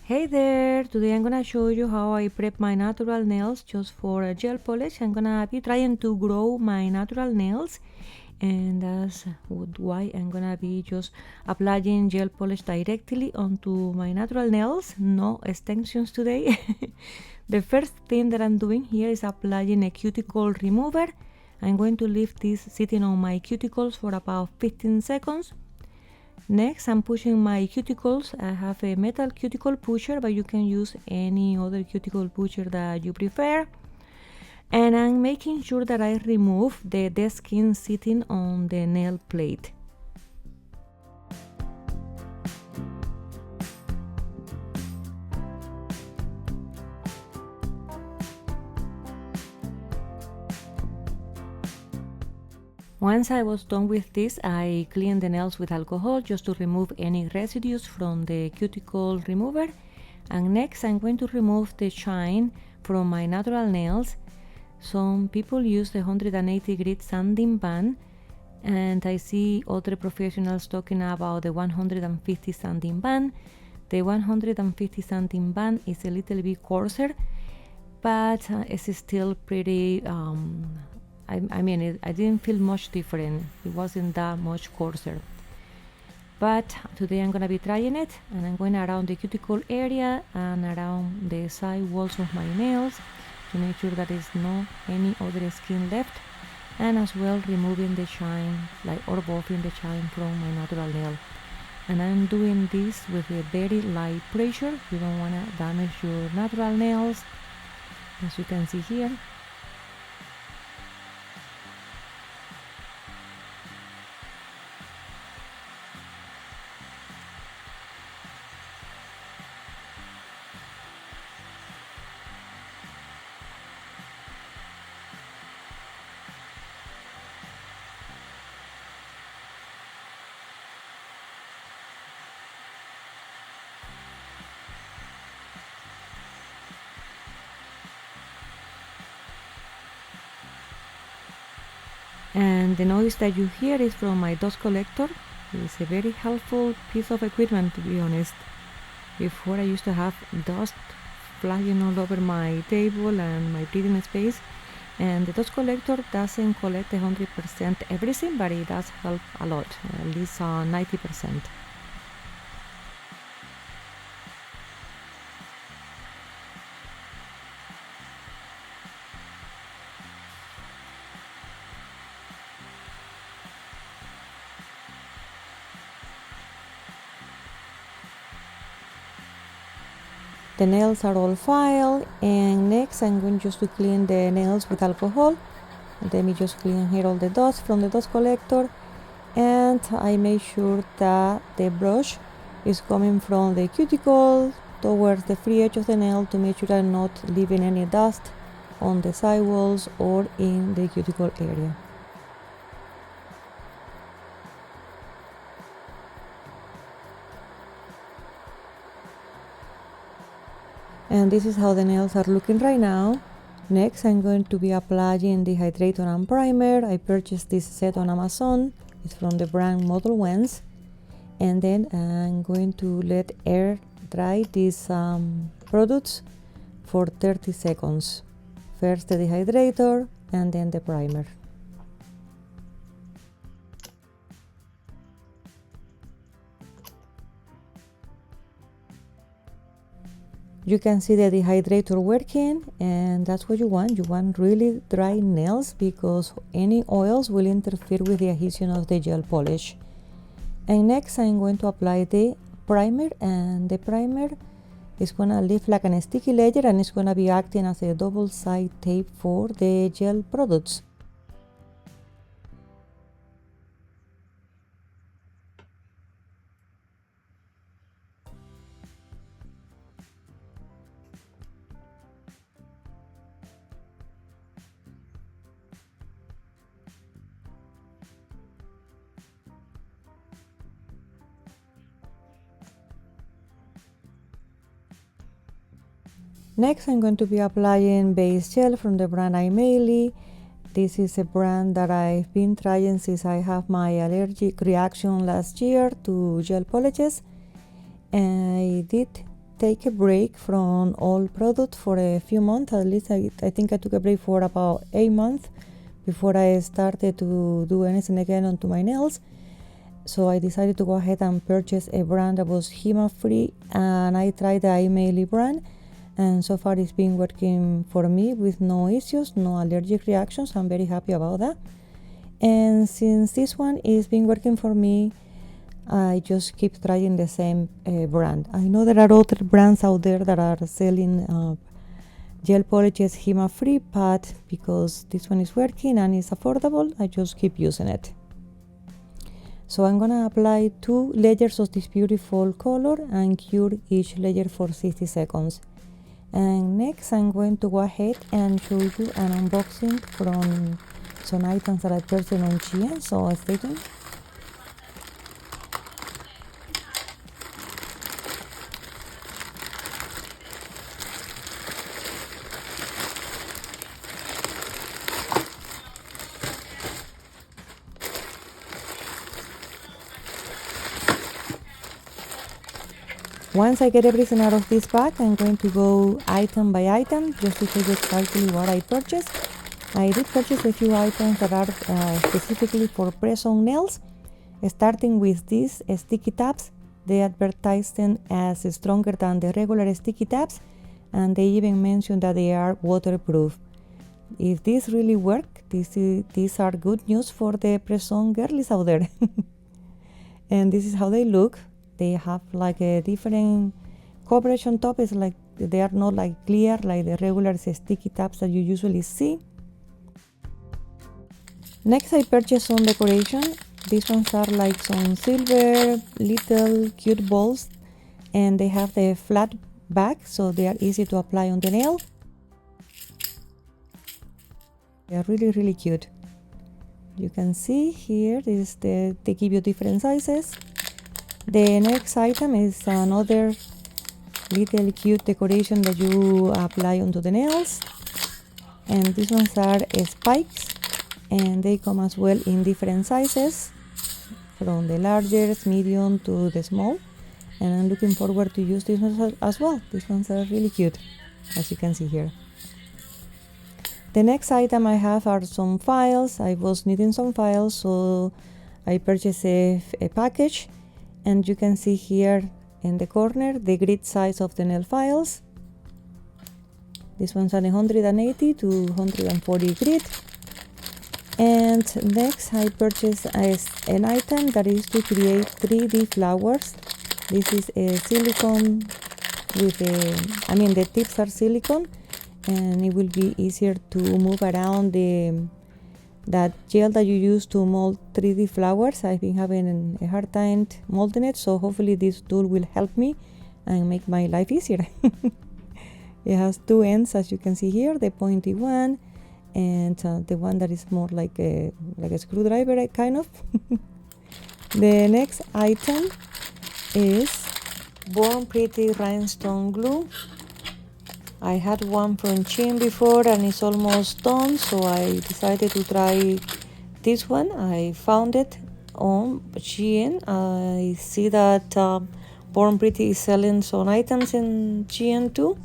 Hey there! Today I'm gonna show you how I prep my natural nails just for a gel polish. I'm gonna be trying to grow my natural nails, and that's why I'm gonna be just applying gel polish directly onto my natural nails. No extensions today. The first thing that I'm doing here is applying a cuticle remover. I'm going to leave this sitting on my cuticles for about 15 seconds. Next, I'm pushing my cuticles. I have a metal cuticle pusher, but you can use any other cuticle pusher that you prefer. And I'm making sure that I remove the dead skin sitting on the nail plate. Once I was done with this, I cleaned the nails with alcohol just to remove any residues from the cuticle remover. And next I'm going to remove the shine from my natural nails. Some people use the 180 grit sanding band, and I see other professionals talking about the 150 sanding band. The 150 sanding band is a little bit coarser, but it's still pretty I didn't feel much different. It wasn't that much coarser. But today I'm gonna be trying it, and I'm going around the cuticle area and around the side walls of my nails to make sure that there's no any other skin left, and as well removing the shine, or buffing the shine from my natural nail. And I'm doing this with a very light pressure. You don't wanna damage your natural nails, as you can see here. And the noise that you hear is from my dust collector. It's a very helpful piece of equipment, to be honest. Before I used to have dust flying all over my table and my breathing space, and the dust collector doesn't collect 100% everything, but it does help a lot, at least 90%. The nails are all filed, and next I'm going just to clean the nails with alcohol. Let me just clean here all the dust from the dust collector, and I make sure that the brush is coming from the cuticle towards the free edge of the nail to make sure I'm not leaving any dust on the sidewalls or in the cuticle area. And this is how the nails are looking right now. Next, I'm going to be applying the hydrator and primer. I purchased this set on Amazon. It's from the brand Model Ones. And then I'm going to let air dry these products for 30 seconds. First the dehydrator and then the primer. You can see the dehydrator working, and that's what you want. You want really dry nails because any oils will interfere with the adhesion of the gel polish. And next I'm going to apply the primer, and the primer is gonna leave like a sticky layer, and it's gonna be acting as a double-sided tape for the gel products. Next, I'm going to be applying base gel from the brand Imeili. This is a brand that I've been trying since I have my allergic reaction last year to gel polishes. I did take a break from all products for a few months. At least I think I took a break for about 8 months before I started to do anything again onto my nails. So I decided to go ahead and purchase a brand that was HEMA free, and I tried the iMaily brand, and so far it's been working for me with no issues, no allergic reactions. I'm very happy about that. And since this one is been working for me, I just keep trying the same brand. I know there are other brands out there that are selling gel polishes HEMA free, but because this one is working and it's affordable, I just keep using it. So I'm gonna apply 2 layers of this beautiful color and cure each layer for 60 seconds. And next I'm going to go ahead and show you an unboxing from some items that I purchased on SHEIN, so stay tuned. Once I get everything out of this bag, I'm going to go item by item just to show you exactly what I purchased. I did purchase a few items that are specifically for press-on nails, starting with these sticky tabs. They advertise them as stronger than the regular sticky tabs, and they even mention that they are waterproof. If these really work, these are good news for the press-on girlies out there. And this is how they look. They have like a different coverage on top. It's like they are not like clear like the regular sticky tabs that you usually see. Next, I purchased some decoration. These ones are like some silver little cute balls, and they have the flat back, so they are easy to apply on the nail. They are really, really cute. You can see here is they give you different sizes. The next item is another little cute decoration that you apply onto the nails, and these ones are spikes, and they come as well in different sizes, from the largest, medium to the small, and I'm looking forward to use these ones as well. These ones are really cute, as you can see here. The next item I have are some files. I was needing some files, so I purchased a package. And you can see here in the corner the grid size of the nail files. This one's an 180 to 140 grid. And next I purchased an item that is to create 3D flowers. This is a silicone with the tips are silicone, and it will be easier to move around that gel that you use to mold 3D flowers. I've been having a hard time molding it, so hopefully this tool will help me and make my life easier. It has 2 ends, as you can see here, the pointy one and the one that is more like a screwdriver kind of. The next item is Born Pretty Rhinestone Glue. I had one from SHEIN before and it's almost done, so I decided to try this one. I found it on SHEIN. I see that Born Pretty is selling some items in SHEIN too.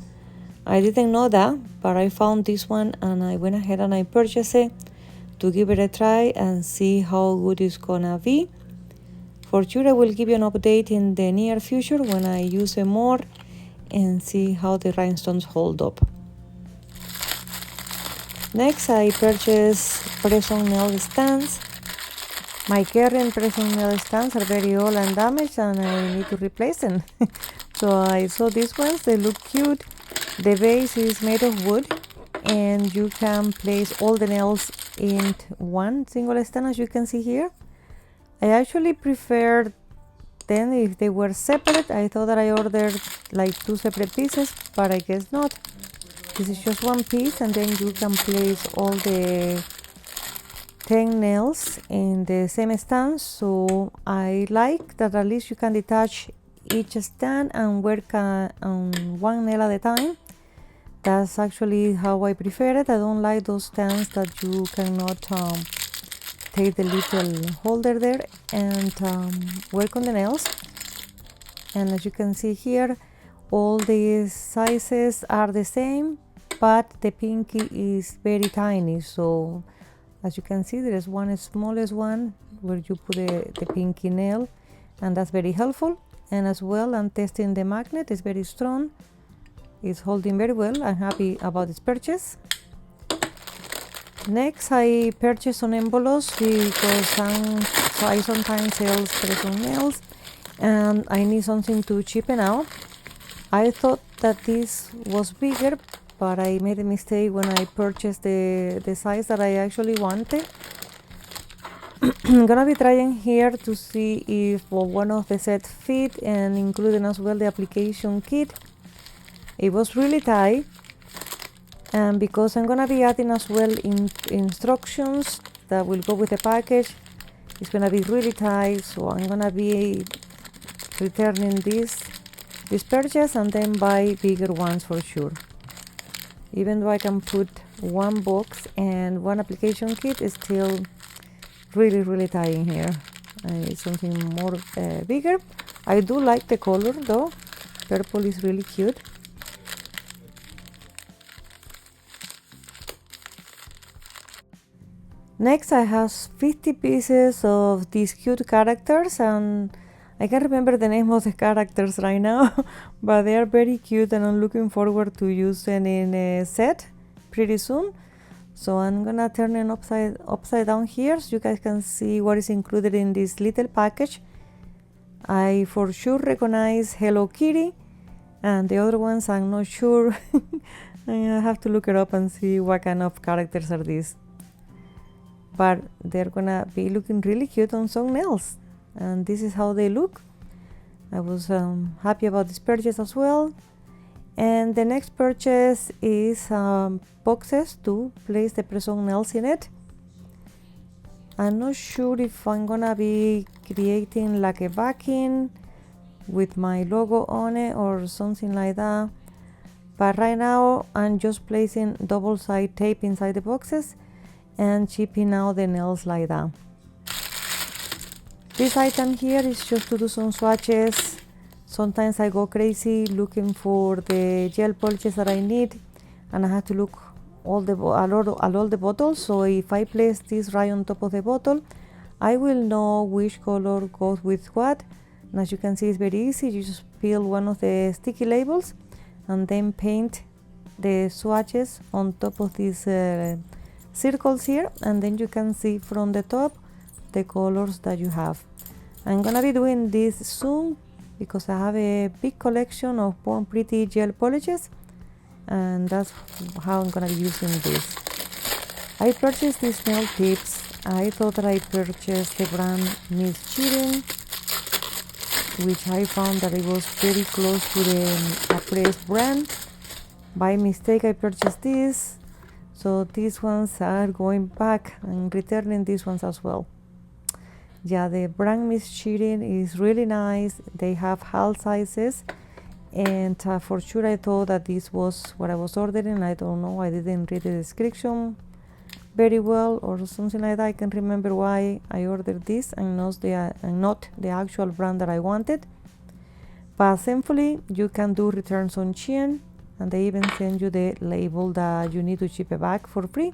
I didn't know that, but I found this one and I went ahead and I purchased it to give it a try and see how good it's gonna be. For sure I will give you an update in the near future when I use it more and see how the rhinestones hold up. Next, I purchased press-on nail stands. My current press-on nail stands are very old and damaged and I need to replace them. So I saw these ones, they look cute. The base is made of wood and you can place all the nails in one single stand, as you can see here. I actually preferred then if they were separate. I thought that I ordered like 2 separate pieces, but I guess not. This is just one piece and then you can place all the 10 nails in the same stand. So I like that at least you can detach each stand and work on one nail at a time. That's actually how I prefer it. I don't like those stands that you cannot take the little holder there and work on the nails. And as you can see here, all the sizes are the same, but the pinky is very tiny. So as you can see, there is one smallest one where you put the pinky nail, and that's very helpful. And as well, I'm testing the magnet, it's very strong, it's holding very well. I'm happy about this purchase. Next, I purchased some envelopes because I sometimes sell press-on nails and I need something to cheapen out. I thought that this was bigger, but I made a mistake when I purchased the size that I actually wanted. I'm gonna be trying here to see if one of the sets fit, and including as well the application kit. It was really tight, and because I'm gonna be adding as well instructions that will go with the package, it's gonna be really tight. So I'm gonna be returning this purchase and then buy bigger ones for sure. Even though I can put one box and one application kit, is still really tight in here. I need something more bigger. I do like the color though. Purple is really cute. Next, I have 50 pieces of these cute characters, and I can't remember the name of the characters right now, but they are very cute and I'm looking forward to using in a set pretty soon. So I'm gonna turn it upside down here so you guys can see what is included in this little package. I for sure recognize Hello Kitty, and the other ones I'm not sure. I have to look it up and see what kind of characters are these. But they're gonna be looking really cute on some nails, and this is how they look. I was happy about this purchase as well. And the next purchase is boxes to place the press-on nails in it. I'm not sure if I'm gonna be creating like a backing with my logo on it or something like that, but right now I'm just placing double-sided tape inside the boxes and chipping out the nails like that. This item here is just to do some swatches. Sometimes I go crazy looking for the gel polishes that I need, and I have to look at all the bottles. So if I place this right on top of the bottle, I will know which color goes with what. And as you can see, it's very easy. You just peel one of the sticky labels and then paint the swatches on top of these circles here, and then you can see from the top the colors that you have. I'm gonna be doing this soon because I have a big collection of Born Pretty gel polishes, and that's how I'm gonna be using this. I purchased these nail tips. I thought that I purchased the brand Miss Cheating, which I found that it was very close to the Apres brand. By mistake I purchased this, so these ones are going back and returning these ones as well. Yeah, the brand Miss Cheating is really nice. They have all sizes, and for sure I thought that this was what I was ordering. I don't know, I didn't read the description very well or something like that. I can't remember why I ordered this and not the actual brand that I wanted. But thankfully you can do returns on SHEIN, and they even send you the label that you need to ship it back for free.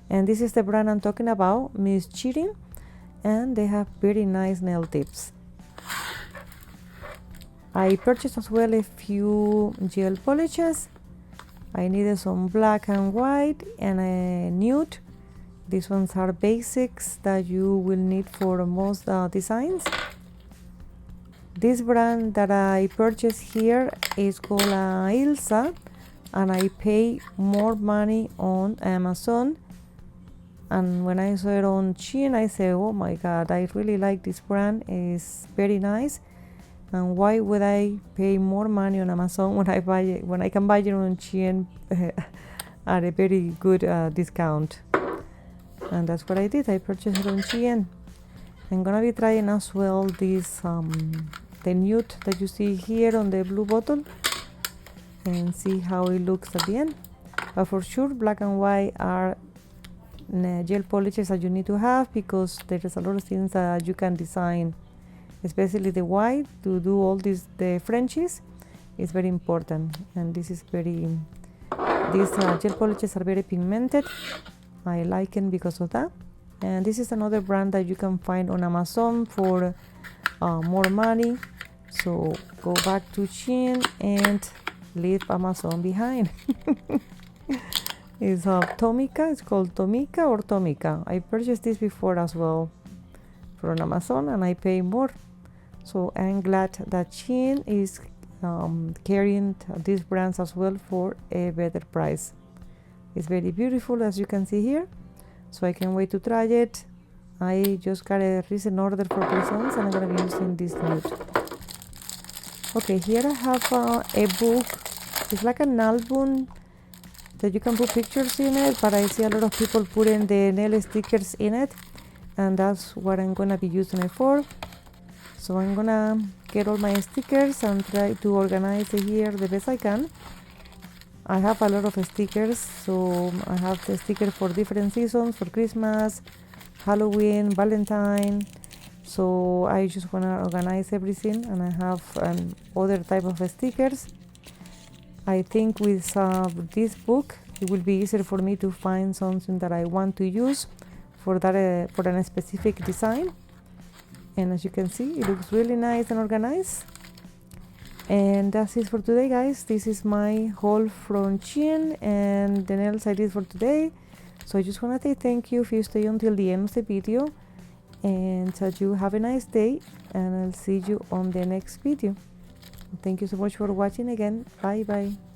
And this is the brand I'm talking about, Miss Cheating, and they have very nice nail tips. I purchased as well a few gel polishes. I needed some black and white and a nude. These ones are basics that you will need for most designs. This brand that I purchased here is called Ilsa, and I pay more money on Amazon. And when I saw it on SHEIN, I said, oh my god, I really like this brand. It's very nice, and why would I pay more money on Amazon when I can buy it on SHEIN at a very good discount? And that's what I did. I purchased it on SHEIN. I'm gonna be trying as well this the nude that you see here on the blue bottle, and see how it looks at the end. But for sure, black and white are gel polishes that you need to have, because there is a lot of things that you can design, especially the white, to do all these the Frenchies, is very important, and this is very, these gel polishes are very pigmented. I like it because of that. And this is another brand that you can find on Amazon for more money. So go back to SHEIN and leave Amazon behind. It's Tomica. It's called Tomica or Tomica. I purchased this before as well from Amazon, and I pay more. So I'm glad that SHEIN is carrying these brands as well for a better price. It's very beautiful, as you can see here. So I can't wait to try it. I just got a recent order for presents, and I'm gonna be using this nude. Okay, here I have a book. It's like an album that you can put pictures in it, but I see a lot of people putting the nail stickers in it, and that's what I'm gonna be using it for. So I'm gonna get all my stickers and try to organize it here the best I can. I have a lot of stickers, so I have the sticker for different seasons, for Christmas, Halloween, Valentine. So I just want to organize everything, and I have other type of stickers. I think with this book it will be easier for me to find something that I want to use for that for a specific design. And as you can see, it looks really nice and organized. And that's it for today, guys. This is my haul from SHEIN and the nails I did for today. So I just want to say thank you if you stay until the end of the video, and that you have a nice day, and I'll see you on the next video. Thank you so much for watching again. Bye bye.